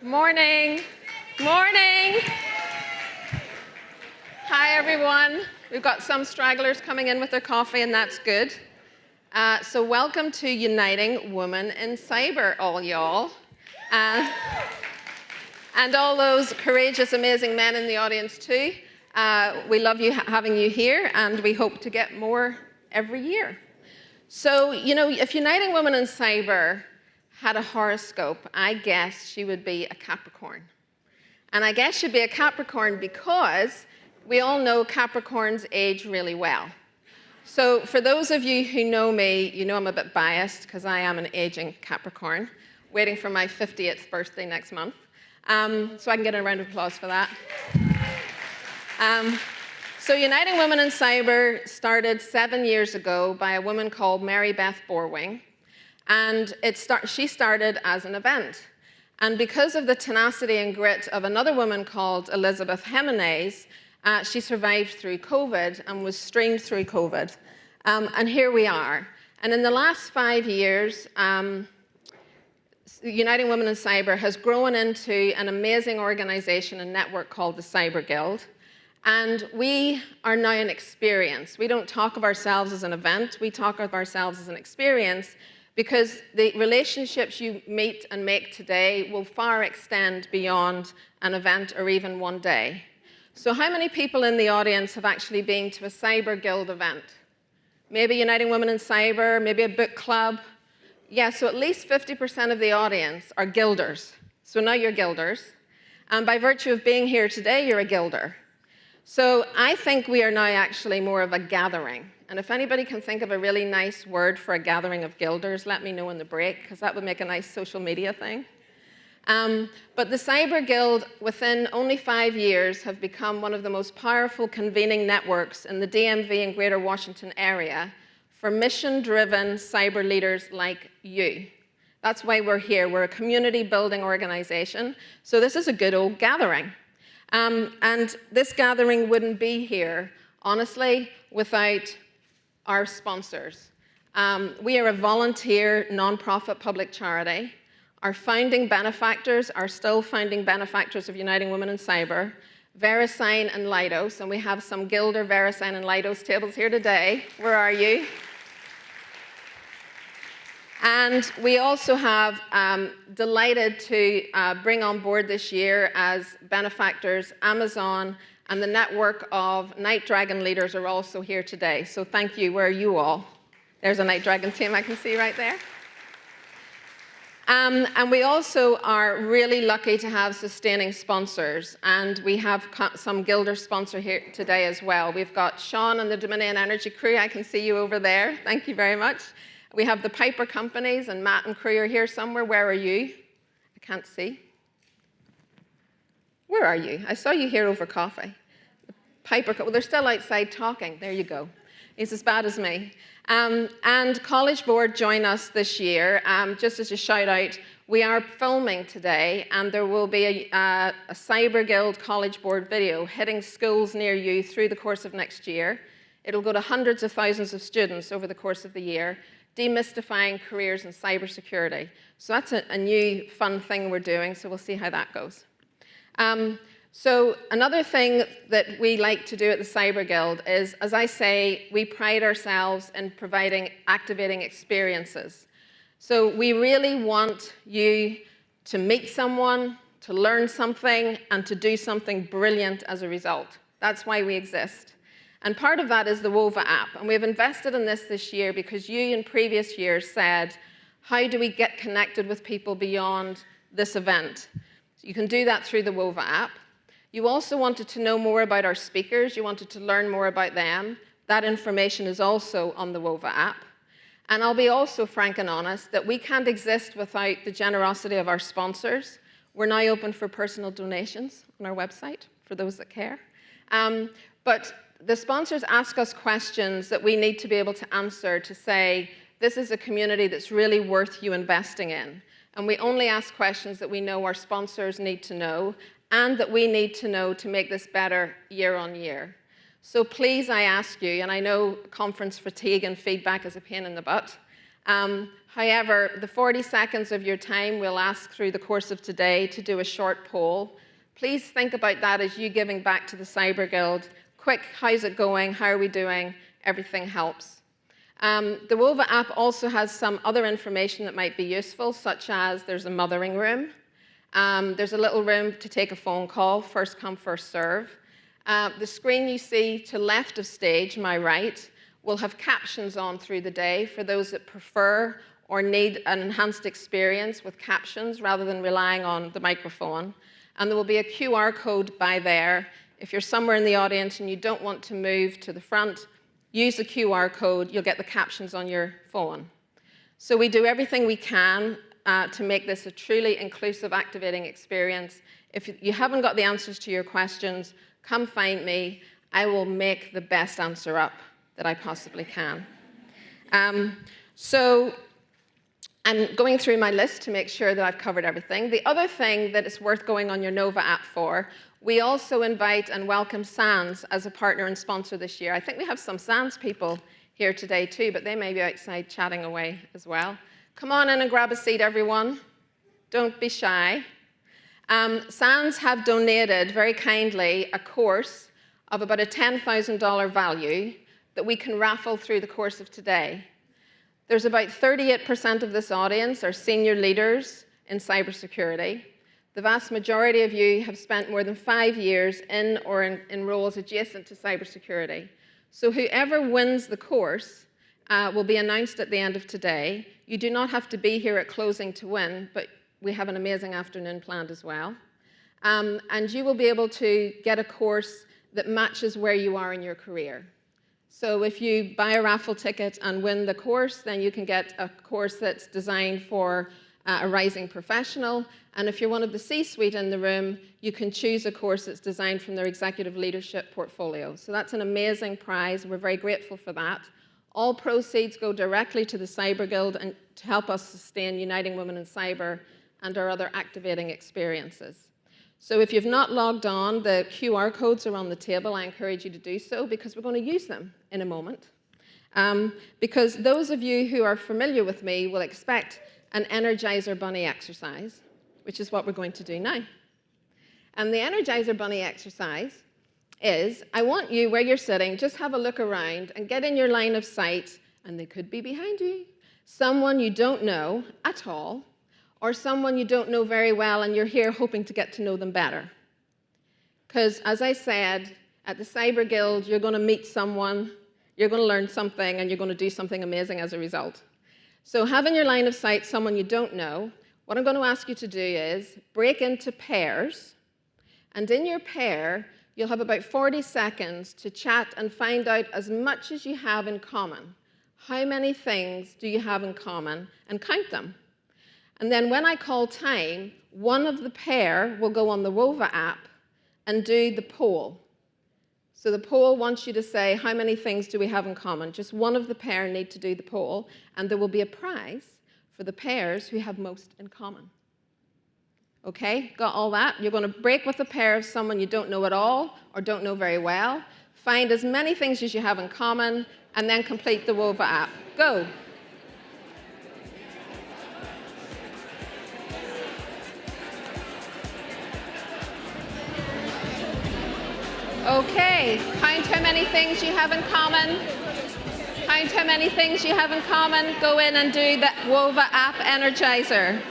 Morning. Morning. Hi, everyone. We've got some stragglers coming in with their coffee, and that's good. So welcome to Uniting Women in Cyber, all y'all. And all those courageous, amazing men in the audience, too. We love having you here, and we hope to get more every year. So, if Uniting Women in Cyber had a horoscope, I guess she would be a Capricorn. And I guess she'd be a Capricorn because we all know Capricorns age really well. So for those of you who know me, you know I'm a bit biased because I am an aging Capricorn, waiting for my 50th birthday next month. So I can get a round of applause for that. So Uniting Women in Cyber started 7 years ago by a woman called Mary Beth Borwing. And she started as an event. And because of the tenacity and grit of another woman called Elizabeth Jimenez, she survived through COVID and was streamed through COVID. And here we are. And in the last 5 years, Uniting Women in Cyber has grown into an amazing organization and network called the Cyber Guild. And we are now an experience. We don't talk of ourselves as an event. We talk of ourselves as an experience, because the relationships you meet and make today will far extend beyond an event or even one day. So how many people in the audience have actually been to a Cyber Guild event? Maybe Uniting Women in Cyber, maybe a book club. Yeah, so at least 50% of the audience are guilders. So now you're guilders. And by virtue of being here today, you're a guilder. So I think we are now actually more of a gathering. And if anybody can think of a really nice word for a gathering of guilders, let me know in the break, because that would make a nice social media thing. But the Cyber Guild, within only 5 years, have become one of the most powerful convening networks in the DMV and Greater Washington area for mission-driven cyber leaders like you. That's why we're here. We're a community-building organization. So this is a good old gathering. And this gathering wouldn't be here, honestly, without our sponsors. We are a volunteer, nonprofit public charity. Our founding benefactors are still founding benefactors of Uniting Women in Cyber, VeriSign and Leidos, and we have some Gilder, VeriSign, and Leidos tables here today. Where are you? And we also have delighted to bring on board this year as benefactors Amazon, and the network of Night Dragon leaders are also here today. So thank you. Where are you all? There's a Night Dragon team I can see right there. And we also are really lucky to have sustaining sponsors. And we have some Gilder sponsor here today as well. We've got Sean and the Dominion Energy crew. I can see you over there. Thank you very much. We have the Piper companies, and Matt and crew are here somewhere. Where are you? I can't see. Where are you? I saw you here over coffee. Piper, well, they're still outside talking. There you go. He's as bad as me. And College Board join us this year. Just as a shout out, we are filming today, and there will be a Cyber Guild College Board video hitting schools near you through the course of next year. It'll go to hundreds of thousands of students over the course of the year, demystifying careers in cybersecurity. So that's a new fun thing we're doing, so we'll see how that goes. So another thing that we like to do at the Cyber Guild is, as I say, we pride ourselves in providing activating experiences. So we really want you to meet someone, to learn something, and to do something brilliant as a result. That's why we exist. And part of that is the WOVA app. And we've invested in this year because you in previous years said, how do we get connected with people beyond this event? So you can do that through the WOVA app. You also wanted to know more about our speakers. You wanted to learn more about them. That information is also on the WOVA app. And I'll be also frank and honest that we can't exist without the generosity of our sponsors. We're now open for personal donations on our website, for those that care. But the sponsors ask us questions that we need to be able to answer to say, this is a community that's really worth you investing in. And we only ask questions that we know our sponsors need to know, and that we need to know to make this better year on year. So please, I ask you, and I know conference fatigue and feedback is a pain in the butt, However, the 40 seconds of your time we'll ask through the course of today to do a short poll. Please think about that as you giving back to the Cyber Guild. Quick, how's it going? How are we doing? Everything helps. The WOVA app also has some other information that might be useful, such as there's a mothering room. There's a little room to take a phone call, first come, first serve. The screen you see to left of stage, my right, will have captions on through the day for those that prefer or need an enhanced experience with captions rather than relying on the microphone. And there will be a QR code by there. If you're somewhere in the audience and you don't want to move to the front, use the QR code, you'll get the captions on your phone. So we do everything we can to make this a truly inclusive, activating experience. If you haven't got the answers to your questions, come find me. I will make the best answer up that I possibly can. So I'm going through my list to make sure that I've covered everything. The other thing that is worth going on your Nova app for, we also invite and welcome SANS as a partner and sponsor this year. I think we have some SANS people here today too, but they may be outside chatting away as well. Come on in and grab a seat, everyone. Don't be shy. SANS have donated very kindly a course of about a $10,000 value that we can raffle through the course of today. There's about 38% of this audience are senior leaders in cybersecurity. The vast majority of you have spent more than 5 years in or in roles adjacent to cybersecurity. So whoever wins the course will be announced at the end of today. You do not have to be here at closing to win, but we have an amazing afternoon planned as well. And you will be able to get a course that matches where you are in your career. So if you buy a raffle ticket and win the course, then you can get a course that's designed for a rising professional. And if you're one of the C-suite in the room, you can choose a course that's designed from their executive leadership portfolio. So that's an amazing prize. We're very grateful for that. All proceeds go directly to the Cyber Guild and to help us sustain Uniting Women in Cyber and our other activating experiences. So if you've not logged on, the QR codes are on the table. I encourage you to do so because we're going to use them in a moment. Because those of you who are familiar with me will expect an Energizer Bunny exercise, which is what we're going to do now. And the Energizer Bunny exercise is, I want you, where you're sitting, just have a look around and get in your line of sight, and they could be behind you, someone you don't know at all, or someone you don't know very well and you're here hoping to get to know them better. Because as I said, at the Cyber Guild, you're going to meet someone, you're going to learn something, and you're going to do something amazing as a result. So have in your line of sight someone you don't know. What I'm going to ask you to do is break into pairs, and in your pair, you'll have about 40 seconds to chat and find out as much as you have in common. How many things do you have in common? And count them. And then when I call time, one of the pair will go on the WOVA app and do the poll. So the poll wants you to say, how many things do we have in common? Just one of the pair need to do the poll, and there will be a prize for the pairs who have most in common. Okay, got all that? You're going to break with a pair of someone you don't know at all or don't know very well. Find as many things as you have in common, and then complete the WOVA app. Go. Okay, count how many things you have in common. Count how many things you have in common. Go in and do the WOVA app Energizer.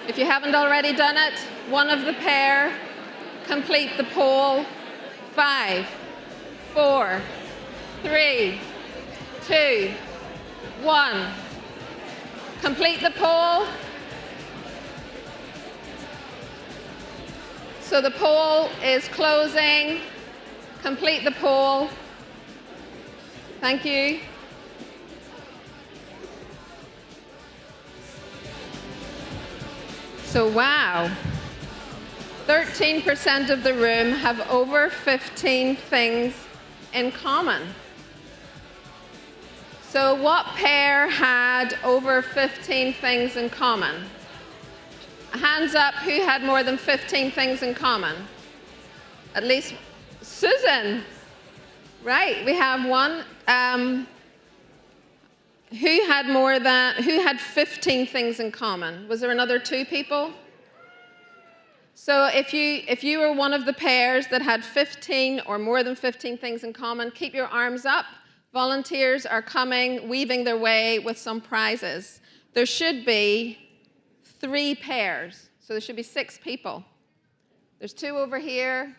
If you haven't already done it, one of the pair, complete the poll. 5, 4, 3, 2, 1. Complete the poll. So the poll is closing. Complete the poll. Thank you. So wow, 13% of the room have over 15 things in common. So what pair had over 15 things in common? Hands up who had more than 15 things in common. At least Susan. Right, we have one. Who had 15 things in common? Was there another 2 people? So if you were one of the pairs that had 15 or more than 15 things in common, keep your arms up. Volunteers are coming, weaving their way with some prizes. There should be 3 pairs, so there should be 6 people. There's 2 over here,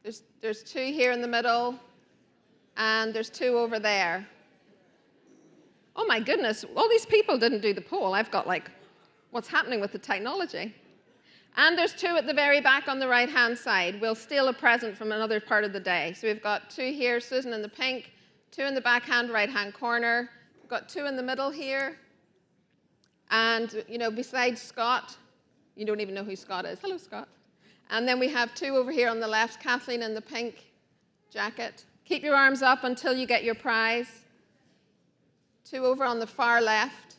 there's 2 here in the middle, and there's 2 over there. Oh my goodness, all these people didn't do the poll. I've got like, what's happening with the technology? And there's 2 at the very back on the right-hand side. We'll steal a present from another part of the day. So we've got 2 here, Susan in the pink, 2 in the backhand right-hand corner. We've got 2 in the middle here. And, you know, besides Scott, you don't even know who Scott is. Hello, Scott. And then we have 2 over here on the left, Kathleen in the pink jacket. Keep your arms up until you get your prize. 2 over on the far left.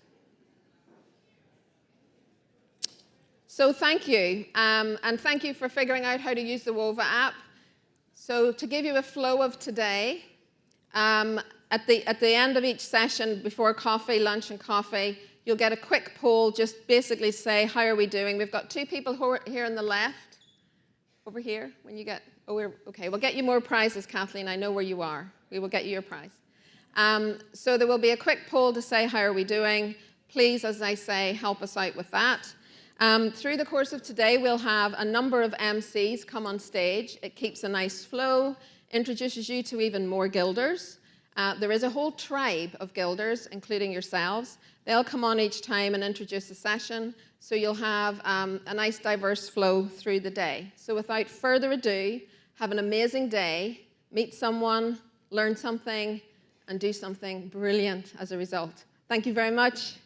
So thank you, and thank you for figuring out how to use the WOVA app. So to give you a flow of today, at the end of each session, before coffee, lunch and coffee, you'll get a quick poll, just basically say, how are we doing? We've got 2 people who are here on the left, over here, when you get, okay, we'll get you more prizes, Kathleen, I know where you are. We will get you your prize. So there will be a quick poll to say, how are we doing? Please, as I say, help us out with that. Through the course of today, we'll have a number of MCs come on stage. It keeps a nice flow, introduces you to even more Guilders. There is a whole tribe of Guilders, including yourselves. They'll come on each time and introduce a session, so you'll have a nice diverse flow through the day. So without further ado, have an amazing day, meet someone, learn something, and do something brilliant as a result. Thank you very much.